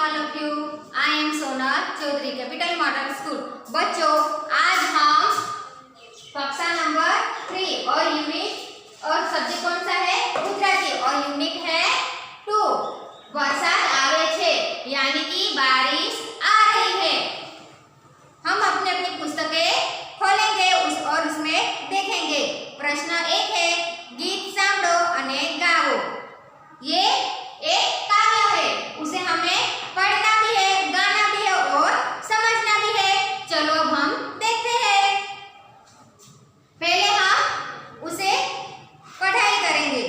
all of you. I am Sona Chaudhary, Capital Model School. बच्चों, आज हम कक्षा नंबर 3 और यूनिट और सब्जेक्ट कौन सा है? गुजराती और यूनिट है 2. वरसाद आवे छे यानी कि बारिश आ रही है. हम अपनी पुस्तकें खोलेंगे और उसमें देखेंगे. प्रश्न 1 है, गीत सांभळो अने गाओ. ये एक काव्य है, उसे हमें पढ़ना भी है, गाना भी है और समझना भी है. चलो अब हम देखते हैं. पहले हम उसे पढ़ाई करेंगे.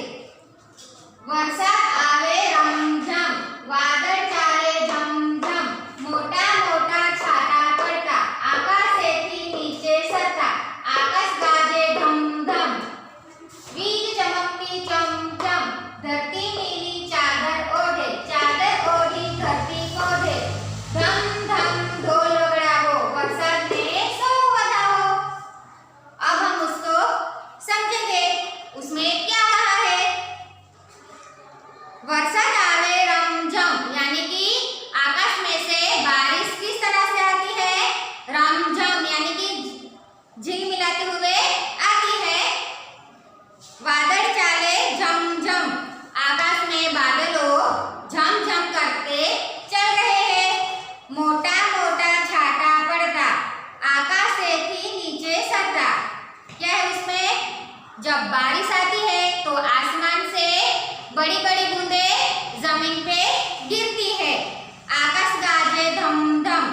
वरसाद आवे रमझम, वादळ चाले झमझम, मोटा मोटा छाटा पड़ता, आकाशेथी नीचे सरता, आकाश गाजे धमधम, वीज चमकती चमचम, धरती नीली चादर ओढ़े, चादर ओढ़ी धरती कोढ़े, धम धम ढोल बजाओ, वरसाद ने सौ बधाओ. अब हम उसको समझेंगे. उसमें क्या कहा है? वरसाद आवे रमझम यानी कि आकाश में से बारिश किस तरह से आती है? रमझम यानी कि झिलमिलाते हुए आती है. वादळ चाले झमझम, आकाश में बादलों झमझम करते चल रहे हैं. मोटा मोटा छाटा पड़ता, आकाश से थी नीचे सरता. क्या है उसमें? जब बारिश आती है तो आसमान से बड़ी बड़ी बूंदें जमीन पे गिरती है. आकाश गाजे धम धम,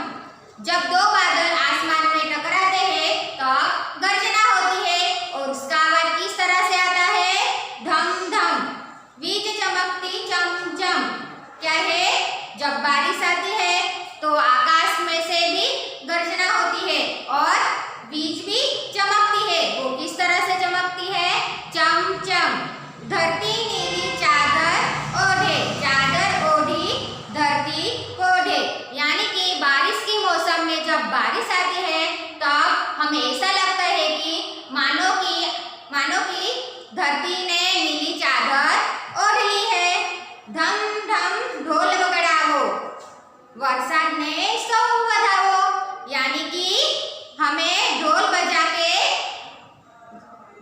जब दो बादल आसमान में टकराते हैं तब गर्जना होती है और उसका आवाज किस तरह से आता है? धम धम. वीज चमकती चमचम, क्या है? जब बारिश आती है तो आकाश में से भी गर्जना होती है और बीज भी चमकती है. वो किस तरह से चमकती है? चमचम. धरती नीली चादर ओढ़े, चादर ओढ़ी धरती कोढ़े. यानी कि बारिश के मौसम में जब बारिश आती है तब हमें ऐसा लगता है कि मानो कि धरती ने नीली चादर ओढ़ ली है. धम धम ढोल बजाओ, वरसाद ने सौ बधाओ. यानी कि हमें ढोल बजा के,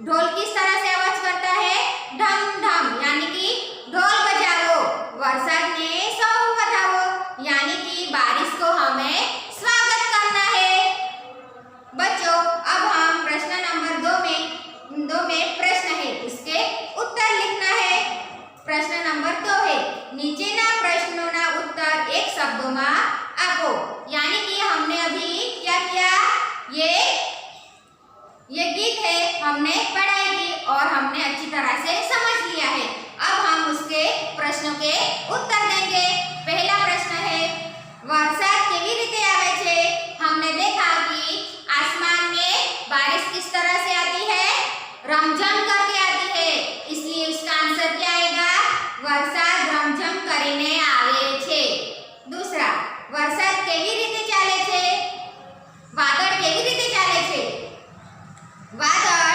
ढोल किस तरह से आवाज करता है? ढम ढम. यानी कि ढोल बजाओ, वरसाद ने सौ बधाओ. यानी कि बारिश को हमें स्वागत करना है. बच्चों, अब हम प्रश्न नंबर 2 में प्रश्न है, उसके उत्तर लिखना है. प्रश्न नंबर 2 है, નીચેના પ્રશ્નોના उत्तर एक શબ્દોમાં આપો. यानी कि हमने अभी क्या किया? ये गीत है, हमने पढ़ाई की और हमने अच्छी तरह से समझ लिया है. अब हम उसके प्रश्नों के उत्तर देंगे. पहला प्रश्न है, वरसाद केवी रीते आवे छे? हमने देखा कि आसमान में बारिश किस तरह से आती है? रमझम करके आती है. इसलिए इसका आंसर क्या आएगा? वरसाद रमझम करीने आवे छे. दूसरा, वरसाद केवी रीते चाले छे? वादळ केवी रीते चाले छे? वादळ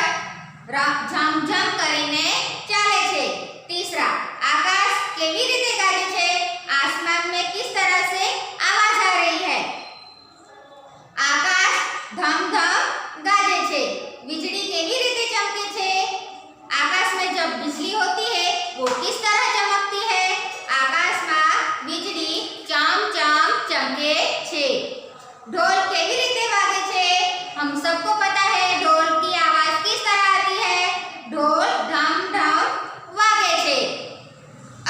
झमझम करीने चाले छे. तीसरा, आकाश केवी रीते गाजे छे? आसमान में किस तरह से आवाज आ रही है? आकाश धम धम गाजे छे. વીજળી કેવી રીતે ચમકે છે? આકાશ में जब बिजली होती है वो किस तरह चमकती है? आकाश में बिजली चम चम चमके छे. ढोल केवी रीते वागे छे? हम सबको पता है ढोल की आवाज किस तरह आती है? ढोल ढम ढम वागे छे.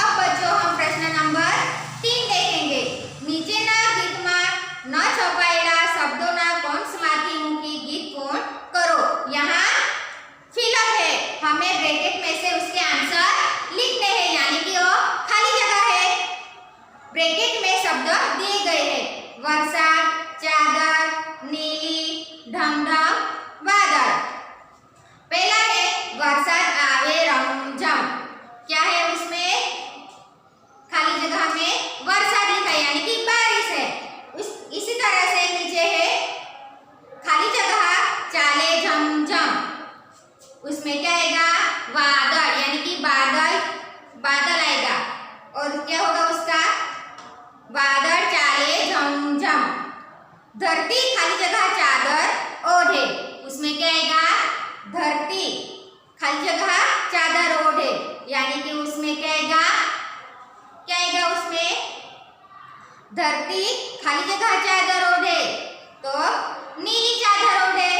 अब बच्चों, हम प्रश्न नंबर 3 देखेंगे. નીચેના ગીતમાં ન છપાયેલા શબ્દોના કૌંસમાંથી મૂકી ગીત પૂર્ણ करो. यहाँ फिलअप है, हमें ब्रैकेट में से उसके आंसर लिखने हैं. यानी कि वो खाली जगह है. ब्रैकेट में शब्द दिए गए हैं. वरसाद, चादर, नीली, ढमढम, बादल. पहला है वरसाद आवे रमझम. क्या है उसमें? खाली जगह में वरसाद लिखा है यानी कि बारिश है. इसी तरह से नीचे है खाली जगह चाले झमझम. उसमें क्या आएगा? वादळ यानी कि बादल आएगा. और क्या होगा उसका? वादळ धरती खाली जगह चादर ओढ़े, उसमें क्या आएगा? धरती खाली जगह चादर ओढ़े, यानी कि उसमें क्या आएगा? क्या आएगा उसमें? धरती खाली जगह चादर ओढ़े, तो नीली चादर ओढ़े।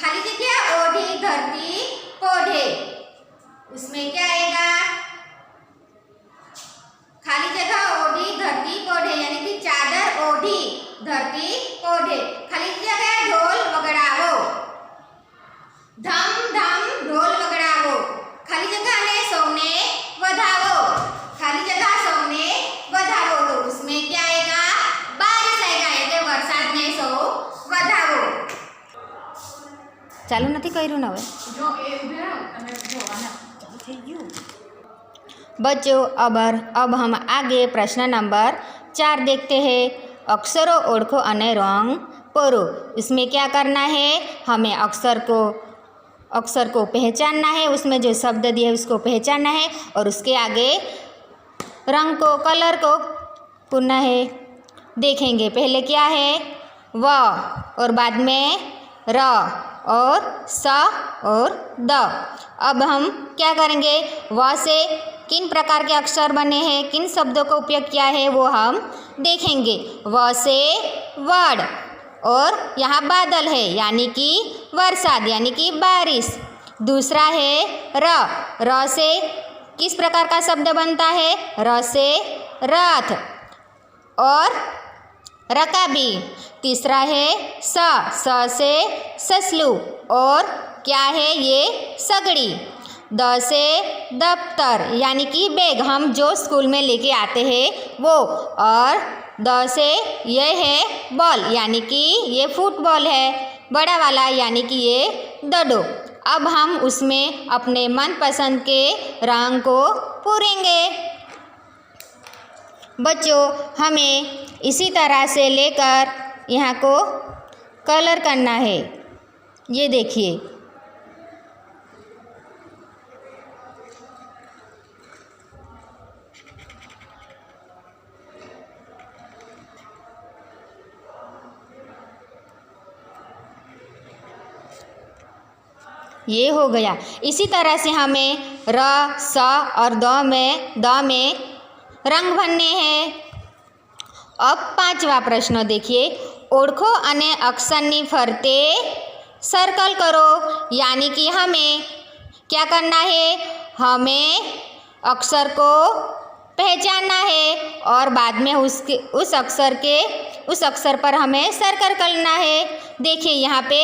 खाली जगह ओढ़ी धरती कोढ़े, उसमें क्या आएगा? खाली जगह ओढ़ी धरती कोढ़े, यानी कि चादर ओढ़ी धरती कोढ़े। खाली जगह ढोल वगड़ावो, धम धम ढोल वगड़ावो। खाली जगह ने सौने वधावो, खाली जगह सौने वधावो, तो उसमें क्या आएगा? बारिश आएगा, એટલે વરસાદ ને સૌ વધાવો। ચાલુ નથી કર્યું ને હવે? જો એ ઉભે રહો તમે જો આના ચાલુ થઈ ગયું। बच्चों अब हम आगे प्रश्न नंबर 4 देखते हैं। अक्षरों ओढ़ो अने रंग पोरो। इसमें क्या करना है? हमें अक्षर को पहचानना है, उसमें जो शब्द दिए उसको पहचानना है और उसके आगे रंग को, कलर को पुनः है देखेंगे। पहले क्या है? व और बाद में र और स और द। अब हम क्या करेंगे? व से किन प्रकार के अक्षर बने हैं, किन शब्दों का उपयोग किया है वो हम देखेंगे। व से वर्ड, और यहाँ बादल है यानी कि बरसात यानी कि बारिश। दूसरा है र से किस प्रकार का शब्द बनता है? र से रथ और रकाबी। तीसरा है स से ससलू, और क्या है ये? सगड़ी। द से दफ्तर यानी कि बैग, हम जो स्कूल में लेके आते हैं वो। और द से ये है बॉल, यानी कि ये फुटबॉल है बड़ा वाला, यानी कि ये दडो। अब हम उसमें अपने मनपसंद के रंग को पूरेंगे। बच्चों हमें इसी तरह से लेकर यहाँ को कलर करना है। ये देखिए, ये हो गया। इसी तरह से हमें र, स और द में रंग भरने हैं। अब 5वां प्रश्न देखिए। ओढ़ो अने अक्षरनी फरते सर्कल करो, यानी कि हमें क्या करना है? हमें अक्षर को पहचानना है और बाद में उस अक्षर पर हमें सर्कल करना है। देखिए यहाँ पे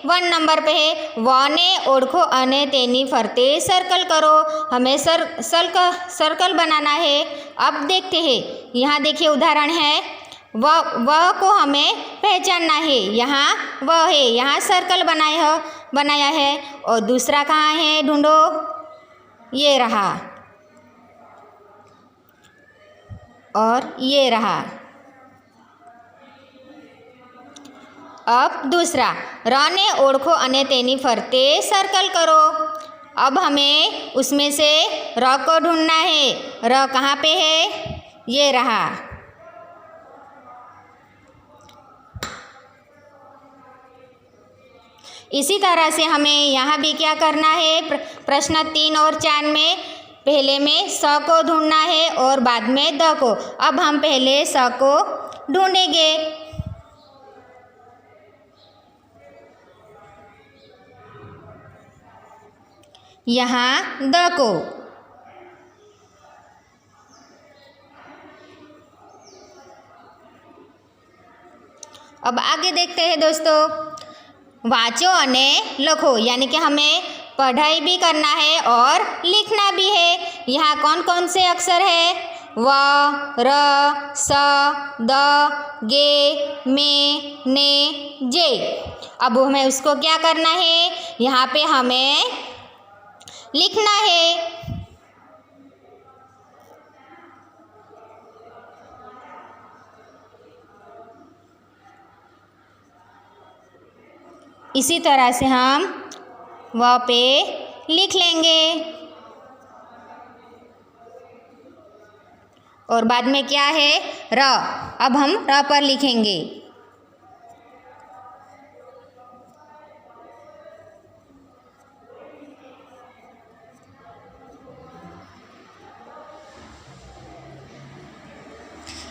1 नंबर पे है, व ने ओढ़ो अने तेनी फरते सर्कल करो। हमें सर्कल बनाना है। अब देखते हैं, यहाँ देखिए उदाहरण है, व को हमें पहचानना है। यहाँ व है, यहाँ सर्कल बनाया है। और दूसरा कहाँ है? ढूंढो, ये रहा और ये रहा। अब दूसरा, र ने ओढ़ो अने तेनी फरते सर्कल करो। अब हमें उसमें से र को ढूंढना है। र कहाँ पे है? ये रहा। इसी तरह से हमें यहाँ भी क्या करना है? प्रश्न 3 और 4 में पहले में स को ढूंढना है और बाद में द को। अब हम पहले स को ढूंढेंगे। यहाँ द को। अब आगे देखते हैं दोस्तों। वाँचो अने लखो, यानी कि हमें पढ़ाई भी करना है और लिखना भी है। यहाँ कौन कौन से अक्षर है? व, र, स, द, गे, मे, ने, जे। अब हमें उसको क्या करना है? यहाँ पे हमें लिखना है। इसी तरह से हम वहाँ पे लिख लेंगे। और बाद में क्या है? र। अब हम र पर लिखेंगे।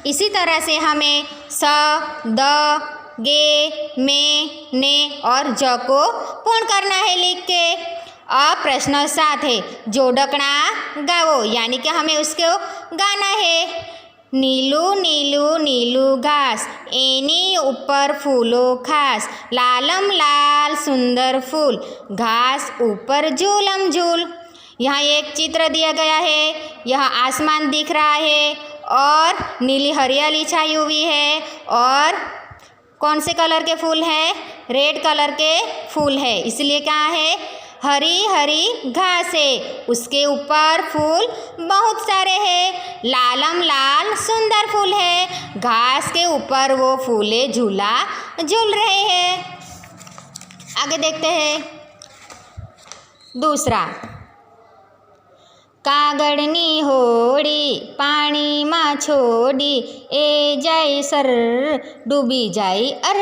इसी तरह से हमें स, द, गे, में, ने और ज को पूर्ण करना है लिख के। अब प्रश्न 7 है, जोड़कना गाओ, यानी कि हमें उसको गाना है। नीलू नीलू नीलू घास, एनी ऊपर फूलो खास, लालम लाल सुंदर फूल, घास ऊपर झूलम झूल। यहाँ एक चित्र दिया गया है, यह आसमान दिख रहा है और नीली हरियाली छाई हुई है और कौन से कलर के फूल हैं? रेड कलर के फूल है, इसलिए क्या है? हरी हरी घास है, उसके ऊपर फूल बहुत सारे हैं, लालम लाल सुंदर फूल है, घास के ऊपर वो फूले झूला झूल रहे हैं। आगे देखते हैं दूसरा। कागड़नी होड़ी पानी माँ छोड़ी, ए जाई सर डूबी जाई अर।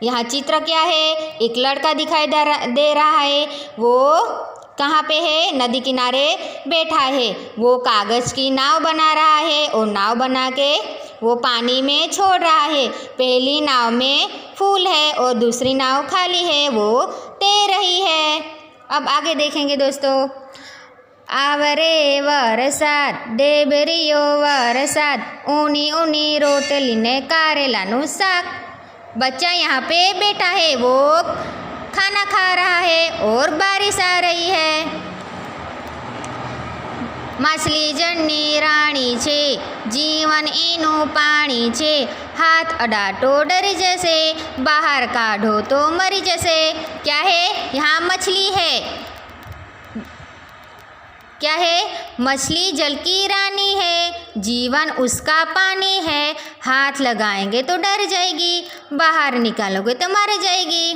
यहाँ चित्र क्या है? एक लड़का दिखाई दे रहा है, वो कहाँ पे है? नदी किनारे बैठा है। वो कागज़ की नाव बना रहा है और नाव बना के वो पानी में छोड़ रहा है। पहली नाव में फूल है और दूसरी नाव खाली है, वो तैर रही है। अब आगे देखेंगे दोस्तों। आवरे वरसाद डेबरियो वरसाद, ऊनी ऊनी रोटली ने कारेलानु साग। बच्चा यहाँ पे बैठा है, वो खाना खा रहा है और बारिश आ रही है। माछली जन्नी रानी छे, जीवन एनु पानी छे, हाथ अडाटो डरी जैसे, बाहर काढ़ो तो मरी जैसे। क्या है? यहाँ मछली है। क्या है? मछली जल की रानी है, जीवन उसका पानी है, हाथ लगाएंगे तो डर जाएगी, बाहर निकालोगे तो मर जाएगी।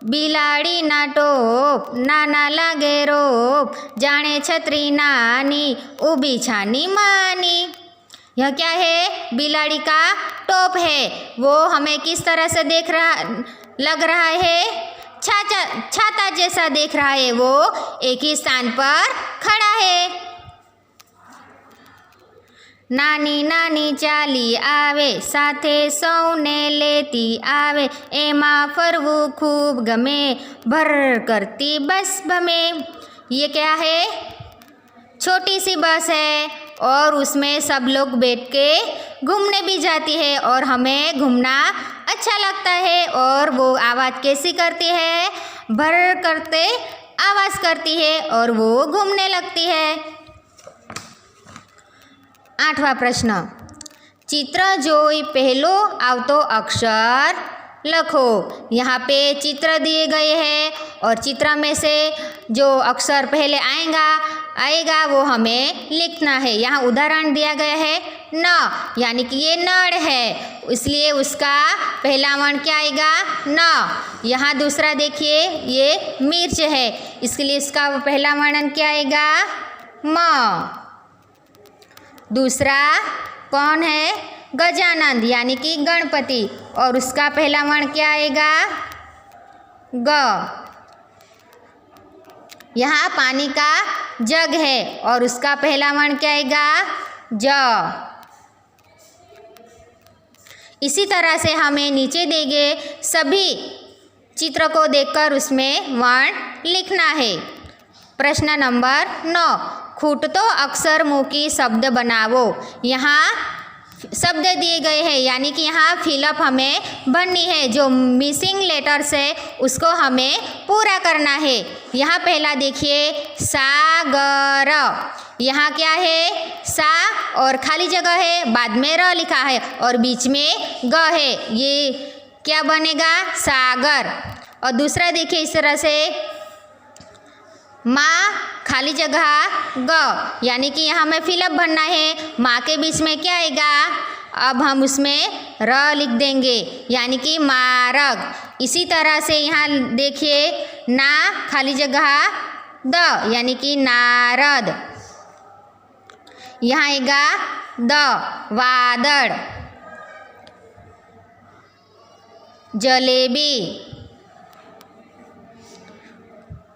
बिलाड़ी ना टोप नाना लागे रोप, जाने छतरी नानी उबी छानी मानी। यह क्या है? बिलाड़ी का टोप है, वो हमें किस तरह से लग रहा है? छाता जैसा देख रहा है, वो एक ही स्थान पर खड़ा है। नानी नानी चाली आवे, साथे सौने लेती आवे, एमा फरवू खूब गमे, भर करती बस भमे। ये क्या है? छोटी सी बस है और उसमें सब लोग बैठ के घूमने भी जाती है और हमें घूमना अच्छा लगता है। और वो आवाज़ कैसी करती है? भर करते आवाज़ करती है और वो घूमने लगती है। 8वां प्रश्न। चित्र जोई पहलो आवतो अक्षर लखो। यहाँ पे चित्र दिए गए हैं और चित्र में से जो अक्षर पहले आएगा वो हमें लिखना है। यहाँ उदाहरण दिया गया है न, यानी कि ये नड़ है, इसलिए उसका पहला वर्ण क्या आएगा? न। यहाँ दूसरा देखिए, ये मिर्च है, इसके लिए इसका पहला वर्ण क्या आएगा? म। दूसरा कौन है? गजानंद, यानी कि गणपति, और उसका पहला वर्ण क्या आएगा? ग। यहाँ पानी का जग है और उसका पहला वर्ण क्या आएगा? ज। इसी तरह से हमें नीचे दिए गए सभी चित्र को देखकर उसमें वर्ण लिखना है। प्रश्न नंबर 9। खूटतो अक्षर मुखी शब्द बनावो। यहाँ शब्द दिए गए हैं, यानी कि यहाँ फिलअप हमें भरनी है। जो मिसिंग लेटर्स है उसको हमें पूरा करना है। यहाँ पहला देखिए, सागर। यहाँ क्या है? सा और खाली जगह है, बाद में र लिखा है और बीच में ग है, ये क्या बनेगा? सागर। और दूसरा देखिए इस तरह से, माँ खाली जगह ग, यानी कि यहाँ हमें फिलअप भरना है। माँ के बीच में क्या आएगा? अब हम उसमें र लिख देंगे, यानी कि मारग। इसी तरह से यहाँ देखिए, ना खाली जगह द, यानी कि नारद। यहाँ आएगा द, वादड़। जलेबी।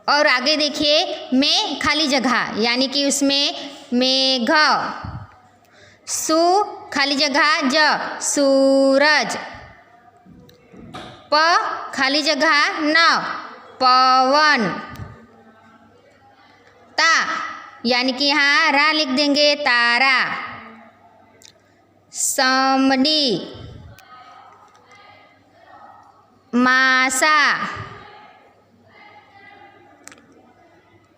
और आगे देखिए, में खाली जगह, यानी कि उसमें मेघ। सु खाली जगह ज सूरज। प खाली जगह न पवन। ता यानी कि यहाँ रा लिख देंगे तारा। समडी मासा।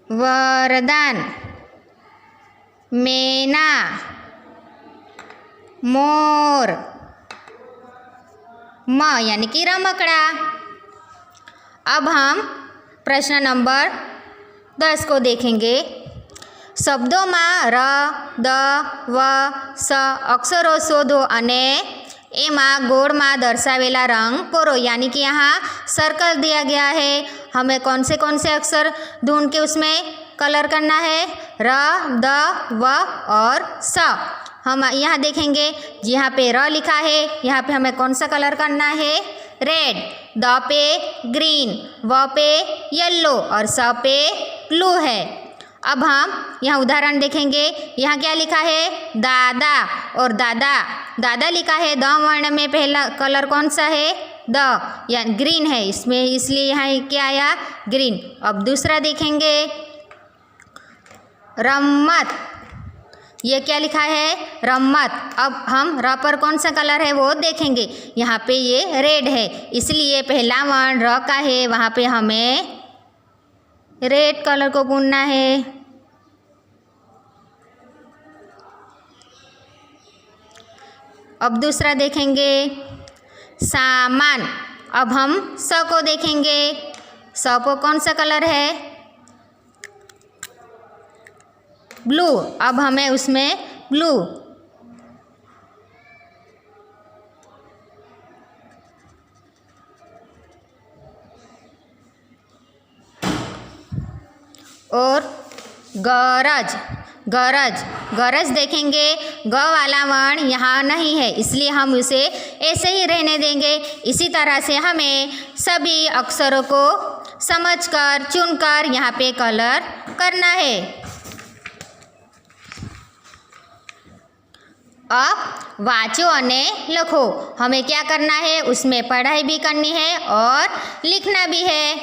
वरदान मैना। मोर। म यानी कि रमकड़ा। अब हम प्रश्न नंबर 10 को देखेंगे। शब्दों में र, द, व, स अक्षरों शोधो अने एमा गोड़ में दर्शावेला रंग पोरो। यानी कि यहाँ सर्कल दिया गया है, हमें कौन से अक्षर ढूंढ के उसमें कलर करना है, र, द, व और स। हम यहाँ देखेंगे यहाँ पे र लिखा है, यहाँ पे हमें कौन सा कलर करना है, रेड। द पे ग्रीन, व पे येलो और स पे ब्लू है। अब हम यहाँ उदाहरण देखेंगे। यहाँ क्या लिखा है, दादा और दादा। दादा लिखा है, द वर्ण में पहला कलर कौन सा है, द या ग्रीन है इसमें, इसलिए यहाँ क्या आया, ग्रीन। अब दूसरा देखेंगे, रम्मत। ये क्या लिखा है, रम्मत। अब हम र पर कौन सा कलर है वो देखेंगे। यहाँ पे ये रेड है, इसलिए पहला वर्ण र का है, वहाँ पे हमें रेड कलर को बुनना है। अब दूसरा देखेंगे, सामान। अब हम स को देखेंगे। स को कौन सा कलर है, ब्लू। अब हमें उसमें ब्लू। और गरज। गरज। गरज देखेंगे, ग वाला वर्ण यहाँ नहीं है, इसलिए हम उसे ऐसे ही रहने देंगे। इसी तरह से हमें सभी अक्षरों को समझकर चुनकर यहाँ पे कलर करना है। अब वाँचो अने लखो। हमें क्या करना है, उसमें पढ़ाई भी करनी है और लिखना भी है।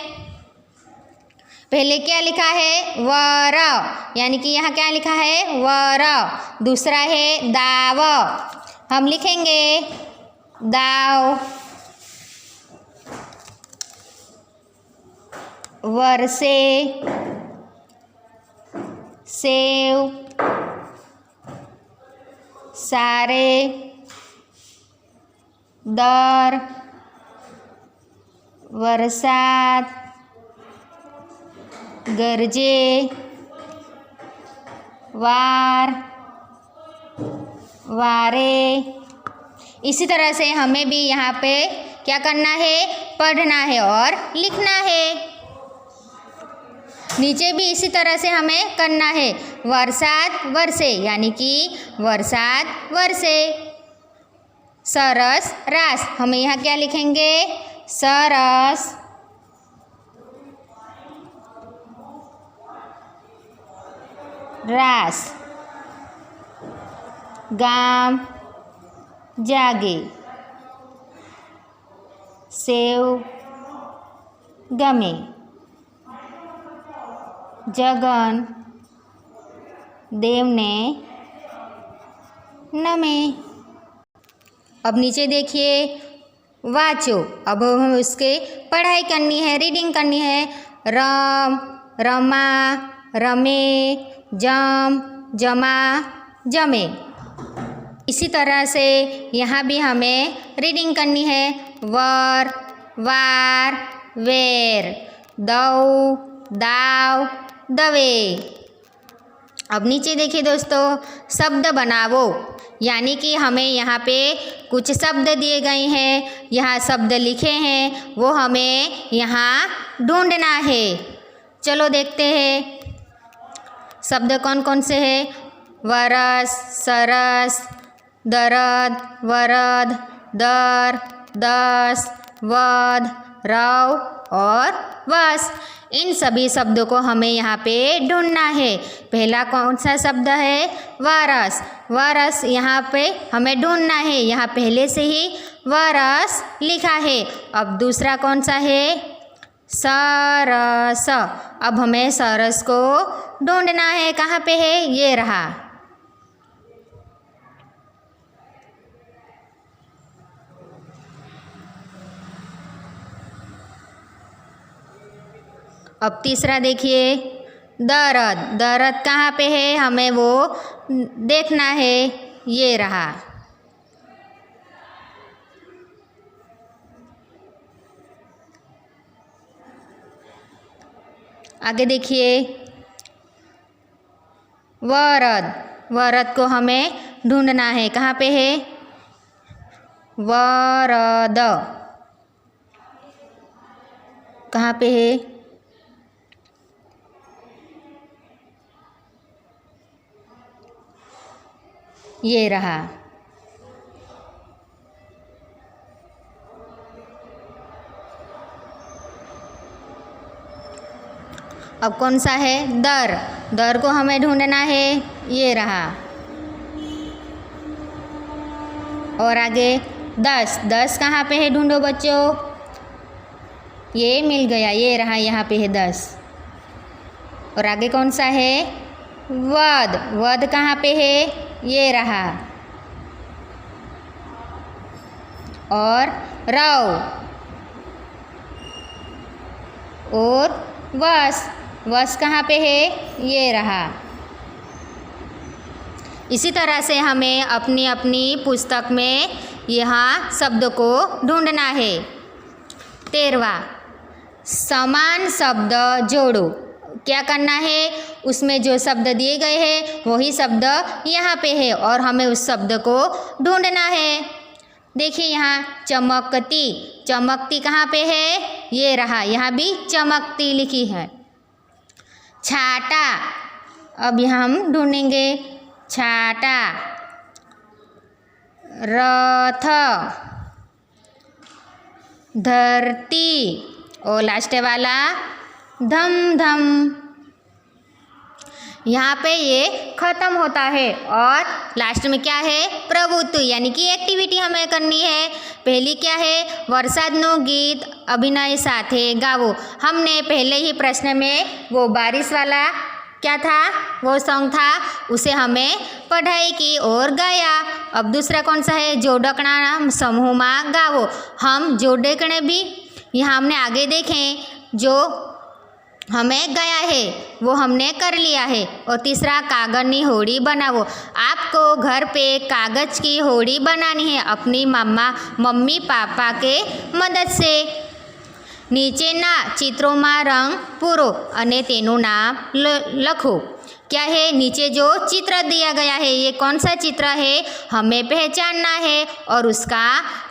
पहले क्या लिखा है, वर, यानी कि यहाँ क्या लिखा है, वर। दूसरा है दाव, हम लिखेंगे दाव। वर्षे, सेव, सारे, दर, वरसाद, गरजे, वार, वारे। इसी तरह से हमें भी यहाँ पे क्या करना है, पढ़ना है और लिखना है। नीचे भी इसी तरह से हमें करना है। वरसाद वर्षे, यानी कि वरसाद वर्षे। सरस रास, हमें यहाँ क्या लिखेंगे, सरस। रास। गाम जागे। सेव गमे। जगन देवने नमे। अब नीचे देखिए, वाचो। अब हमें उसके पढ़ाई करनी है, रीडिंग करनी है। रम, रमा, रमे, जम, जमा, जमे। इसी तरह से यहाँ भी हमें रीडिंग करनी है। वर, वार, वेर, दौ, दाव, दवे। अब नीचे देखिए दोस्तों, शब्द बनावो, यानी कि हमें यहाँ पे कुछ शब्द दिए गए हैं, यहाँ शब्द लिखे हैं, वो हमें यहाँ ढूंढना है। चलो देखते हैं शब्द कौन कौन से हैं। वरस, सरस, दरद, वरद, दर, दस, वध, रव, और वस। इन सभी शब्दों को हमें यहाँ पे ढूंढना है। पहला कौन सा शब्द है? वरस। वरस यहाँ पे हमें ढूंढना है। यहाँ पहले से ही वरस लिखा है। अब दूसरा कौन सा है? सरस। अब हमें सरस को ढूंढना है। कहाँ पे है? ये रहा। अब तीसरा देखिए, दर्द। दर्द कहाँ पे है? हमें वो देखना है। ये रहा। आगे देखिए, वरद। वरद को हमें ढूंढना है। कहाँ पे है? वरद कहाँ पे है? ये रहा। अब कौन सा है? दर। दर को हमें ढूंढना है। ये रहा। और आगे दस। दस कहाँ पे है? ढूंढो बच्चों। ये मिल गया। ये रहा। यहाँ पे है 10। और आगे कौन सा है? वद। वद कहाँ पे है? ये रहा। और रव और वस। वस कहाँ पे है? ये रहा। इसी तरह से हमें अपनी अपनी पुस्तक में यहाँ शब्द को ढूंढना है। 13वां, समान शब्द जोड़ो। क्या करना है? उसमें जो शब्द दिए गए हैं वही शब्द यहाँ पे है और हमें उस शब्द को ढूंढना है। देखिए यहाँ चमकती। चमकती कहाँ पे है? ये रहा। यहाँ भी चमकती लिखी है। छाटा। अब यहाँ हम ढूंढेंगे। छाटा। रथ। धरती। और लास्ट वाला धम धम। यहाँ पे ये ख़त्म होता है और लास्ट में क्या है? प्रभुत्व यानी कि एक्टिविटी हमें करनी है। पहली क्या है? वरसादनु गीत अभिनय साथे गावो। हमने पहले ही प्रश्न में वो बारिश वाला क्या था, वो सॉन्ग था, उसे हमें पढ़ाई की और गाया। अब दूसरा कौन सा है? जोड़कना समूह में गावो। हम जोड़कने भी यहाँ हमने आगे देखें जो हमें गया है वो हमने कर लिया है। और तीसरा कागज़ की होड़ी बनाओ। आपको घर पे कागज़ की होड़ी बनानी है अपनी मम्मी पापा के मदद से। नीचेना चित्रों में रंग पूरो अने तेनु नाम लखो। क्या है? नीचे जो चित्र दिया गया है ये कौन सा चित्र है हमें पहचानना है और उसका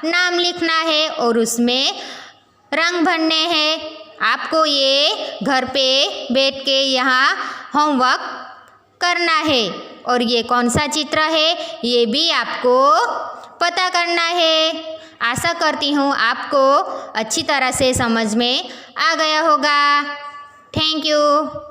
नाम लिखना है और उसमें रंग भरने हैं। आपको ये घर पे बैठ के यहाँ होमवर्क करना है और ये कौन सा चित्र है ये भी आपको पता करना है। आशा करती हूँ आपको अच्छी तरह से समझ में आ गया होगा। Thank you.